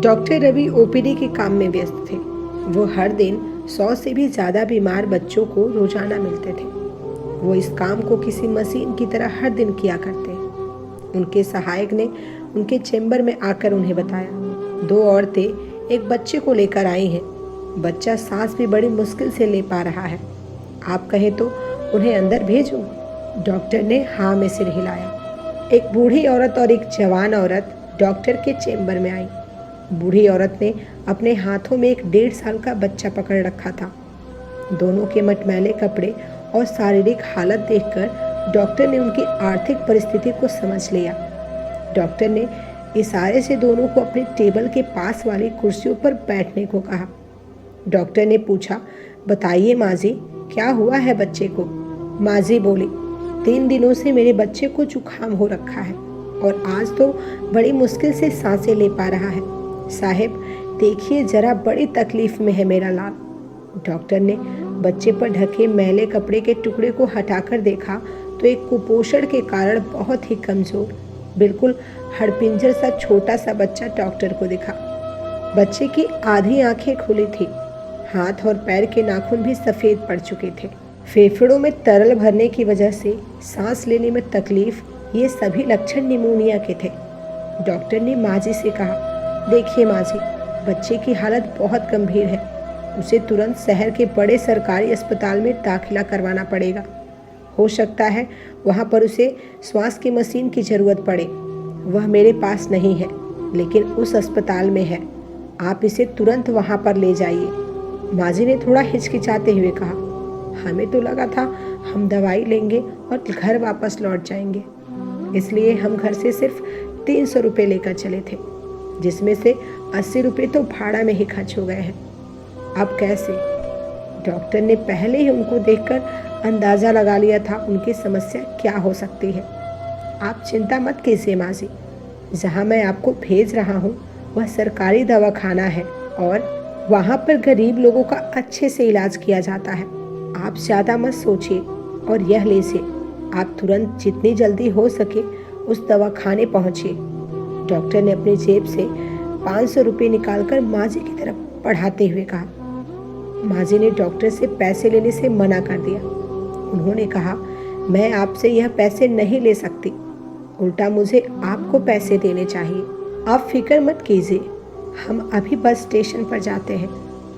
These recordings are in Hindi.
डॉक्टर रवि ओपीडी के काम में व्यस्त थे। वो हर दिन 100 से भी ज़्यादा बीमार बच्चों को रोजाना मिलते थे। वो इस काम को किसी मशीन की तरह हर दिन किया करते। उनके सहायक ने उनके चेंबर में आकर उन्हें बताया, 2 औरतें एक बच्चे को लेकर आई हैं। बच्चा सांस भी बड़ी मुश्किल से ले पा रहा है। आप कहें तो उन्हें अंदर भेजूं? डॉक्टर ने हाँ में सिर हिलाया। एक बूढ़ी औरत और एक जवान औरत डॉक्टर के चेंबर में आई। बूढ़ी औरत ने अपने हाथों में एक 1.5 साल का बच्चा पकड़ रखा था। दोनों के मटमैले कपड़े और शारीरिक हालत देखकर डॉक्टर ने उनकी आर्थिक परिस्थिति को समझ लिया। डॉक्टर ने इशारे से दोनों को अपने टेबल के पास वाली कुर्सियों पर बैठने को कहा। डॉक्टर ने पूछा, बताइए माँ जी, क्या हुआ है बच्चे को? माँ जी बोली, 3 दिनों से मेरे बच्चे को जुकाम हो रखा है और आज तो बड़ी मुश्किल से सांसें ले पा रहा है। साहब देखिए जरा, बड़ी तकलीफ में है मेरा लाल। डॉक्टर ने बच्चे पर ढके मैले कपड़े के टुकड़े को हटाकर देखा तो एक कुपोषण के कारण बहुत ही कमजोर, बिल्कुल हड़पिंजर सा छोटा सा बच्चा डॉक्टर को दिखा। बच्चे की आधी आंखें खुली थी। हाथ और पैर के नाखून भी सफेद पड़ चुके थे। फेफड़ों में तरल भरने की वजह से सांस लेने में तकलीफ, ये सभी लक्षण निमोनिया के थे। डॉक्टर ने माँ जी से कहा, देखिए माँ जी, बच्चे की हालत बहुत गंभीर है। उसे तुरंत शहर के बड़े सरकारी अस्पताल में दाखिला करवाना पड़ेगा। हो सकता है वहाँ पर उसे श्वास की मशीन की ज़रूरत पड़े। वह मेरे पास नहीं है, लेकिन उस अस्पताल में है। आप इसे तुरंत वहाँ पर ले जाइए। माँ जी ने थोड़ा हिचकिचाते हुए कहा, हमें तो लगा था हम दवाई लेंगे और घर वापस लौट जाएंगे, इसलिए हम घर से सिर्फ 300 रुपये लेकर चले थे, जिसमें से 80 रुपये तो भाड़ा में ही खर्च हो गए हैं। अब कैसे? डॉक्टर ने पहले ही उनको देखकर अंदाज़ा लगा लिया था उनकी समस्या क्या हो सकती है। आप चिंता मत कीजिए माँ जी, जहाँ मैं आपको भेज रहा हूँ वह सरकारी दवाखाना है और वहाँ पर गरीब लोगों का अच्छे से इलाज किया जाता है। आप ज़्यादा मत सोचिए और यह लीजिए। आप तुरंत जितनी जल्दी हो सके उस दवाखाने पहुँचिए। डॉक्टर ने अपनी जेब से 500 रुपये निकालकर माँ जी की तरफ बढ़ाते हुए कहा। माँ जी ने डॉक्टर से पैसे लेने से मना कर दिया। उन्होंने कहा, मैं आपसे यह पैसे नहीं ले सकती, उल्टा मुझे आपको पैसे देने चाहिए। आप फिक्र मत कीजिए, हम अभी बस स्टेशन पर जाते हैं,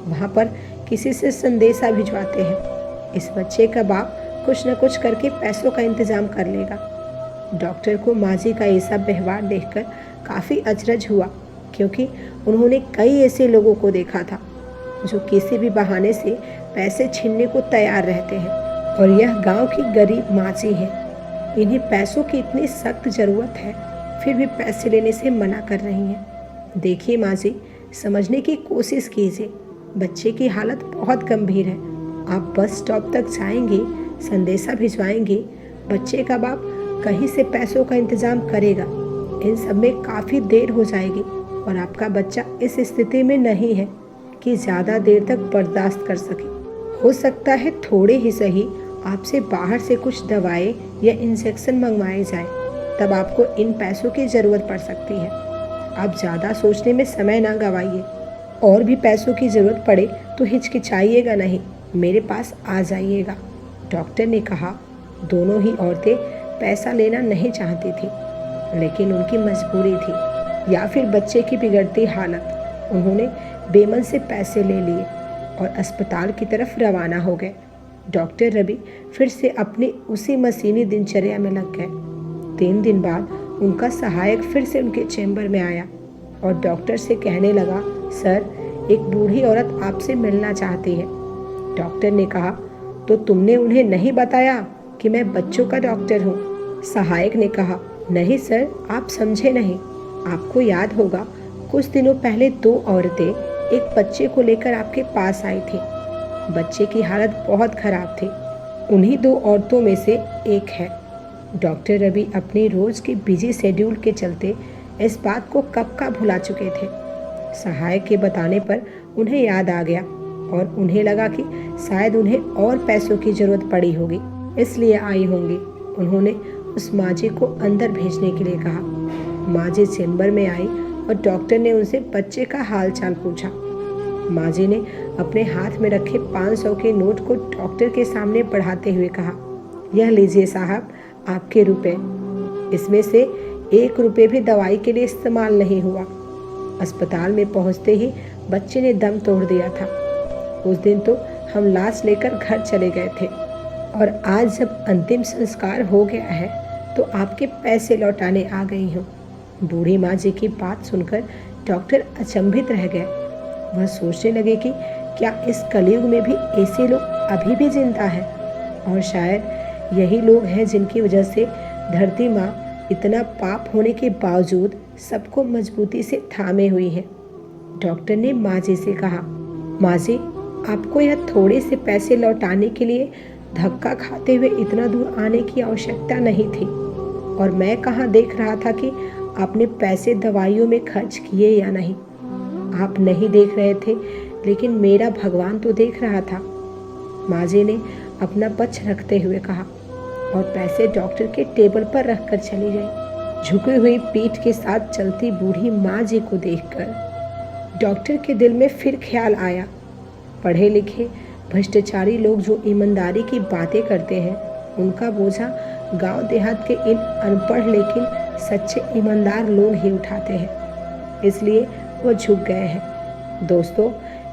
वहाँ पर किसी से संदेशा भिजवाते हैं। इस बच्चे का बाप कुछ न कुछ करके पैसों का इंतजाम कर लेगा। डॉक्टर को माँ जी का ये सब व्यवहार देखकर काफ़ी अचरज हुआ, क्योंकि उन्होंने कई ऐसे लोगों को देखा था जो किसी भी बहाने से पैसे छीनने को तैयार रहते हैं, और यह गांव की गरीब माँ जी हैं। इन्हें पैसों की इतनी सख्त ज़रूरत है, फिर भी पैसे लेने से मना कर रही हैं। देखिए माँ जी, समझने की कोशिश कीजिए, बच्चे की हालत बहुत गंभीर है। आप बस स्टॉप तक जाएंगे, संदेशा भिजवाएंगे, बच्चे का बाप कहीं से पैसों का इंतजाम करेगा। इन सब में काफ़ी देर हो जाएगी और आपका बच्चा इस स्थिति में नहीं है कि ज़्यादा देर तक बर्दाश्त कर सके। हो सकता है थोड़े ही सही आपसे बाहर से कुछ दवाएं या इंजेक्शन मंगवाए जाएं, तब आपको इन पैसों की ज़रूरत पड़ सकती है। आप ज़्यादा सोचने में समय ना गवाइए। और भी पैसों की ज़रूरत पड़े तो हिचकिचाइएगा नहीं, मेरे पास आ जाइएगा। डॉक्टर ने कहा। दोनों ही औरतें पैसा लेना नहीं चाहती थी, लेकिन उनकी मजबूरी थी या फिर बच्चे की बिगड़ती हालत। उन्होंने बेमन से पैसे ले लिए और अस्पताल की तरफ रवाना हो गए। डॉक्टर रवि फिर से अपनी उसी मशीनी दिनचर्या में लग गए। 3 दिन बाद उनका सहायक फिर से उनके चेंबर में आया और डॉक्टर से कहने लगा, सर, एक बूढ़ी औरत आपसे मिलना चाहती है। डॉक्टर ने कहा, तो तुमने उन्हें नहीं बताया कि मैं बच्चों का डॉक्टर हूँ? सहायक ने कहा, नहीं सर, आप समझे नहीं। आपको याद होगा कुछ दिनों पहले 2 औरतें एक बच्चे को लेकर आपके पास आई थी। बच्चे की हालत बहुत खराब थी। उन्हीं 2 औरतों में से एक है। डॉक्टर रवि अपने रोज के बिजी शेड्यूल के चलते इस बात को कब का भुला चुके थे। सहायक के बताने पर उन्हें याद आ गया और उन्हें लगा कि शायद उन्हें और पैसों की जरूरत पड़ी होगी, इसलिए आई होंगी। उन्होंने उस माँ जी को अंदर भेजने के लिए कहा। माँ जी चेंबर में आई और डॉक्टर ने उनसे बच्चे का हाल चाल पूछा। माँ जी ने अपने हाथ में रखे 500 के नोट को डॉक्टर के सामने बढ़ाते हुए कहा, यह लीजिए साहब, आपके रुपए। इसमें से 1 रुपये भी दवाई के लिए इस्तेमाल नहीं हुआ। अस्पताल में पहुंचते ही बच्चे ने दम तोड़ दिया था। उस दिन तो हम लाश लेकर घर चले गए थे और आज जब अंतिम संस्कार हो गया है तो आपके पैसे लौटाने आ गई हूँ। बूढ़ी माँ जी की बात सुनकर डॉक्टर अचंभित रह गए। वह सोचने लगे कि क्या इस कलयुग में भी ऐसे लोग अभी भी जिंदा हैं, और शायद यही लोग हैं जिनकी वजह से धरती माँ इतना पाप होने के बावजूद सबको मजबूती से थामे हुई है। डॉक्टर ने माँ जी से कहा, माँ जी, आपको यह थोड़े से पैसे लौटाने के लिए धक्का खाते हुए इतना दूर आने की आवश्यकता नहीं थी, और मैं कहाँ देख रहा था कि आपने पैसे दवाइयों में खर्च किए या नहीं। आप नहीं देख रहे थे, लेकिन मेरा भगवान तो देख रहा था। माँ जी ने अपना पक्ष रखते हुए कहा और पैसे डॉक्टर के टेबल पर रखकर चली गई। झुकी हुई पीठ के साथ चलती बूढ़ी माँ जी को देखकर डॉक्टर के दिल में फिर ख्याल आया, पढ़े लिखे भ्रष्टाचारी लोग जो ईमानदारी की बातें करते हैं, उनका बोझा गांव देहात के इन अनपढ़ लेकिन सच्चे ईमानदार लोग ही उठाते हैं, इसलिए वो झुक गए हैं। दोस्तों,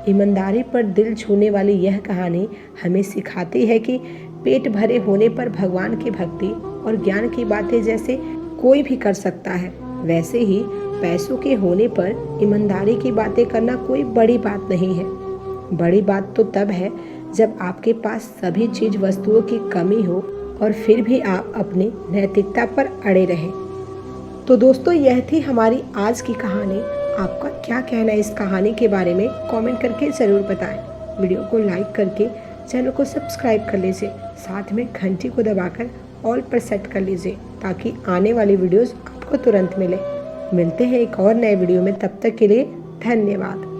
ईमानदारी पर दिल छूने वाली यह कहानी हमें सिखाती है कि पेट भरे होने पर भगवान की भक्ति और ज्ञान की बातें जैसे कोई भी कर सकता है, वैसे ही पैसों के होने पर ईमानदारी की बातें करना कोई बड़ी बात नहीं है। बड़ी बात तो तब है जब आपके पास सभी चीज वस्तुओं की कमी हो और फिर भी आप अपनी नैतिकता पर अड़े रहें। तो दोस्तों, यह थी हमारी आज की कहानी। आपका क्या कहना है इस कहानी के बारे में कमेंट करके ज़रूर बताएं। वीडियो को लाइक करके चैनल को सब्सक्राइब कर लीजिए, साथ में घंटी को दबाकर ऑल पर सेट कर लीजिए ताकि आने वाली वीडियोस आपको तुरंत मिले। मिलते हैं एक और नए वीडियो में, तब तक के लिए धन्यवाद।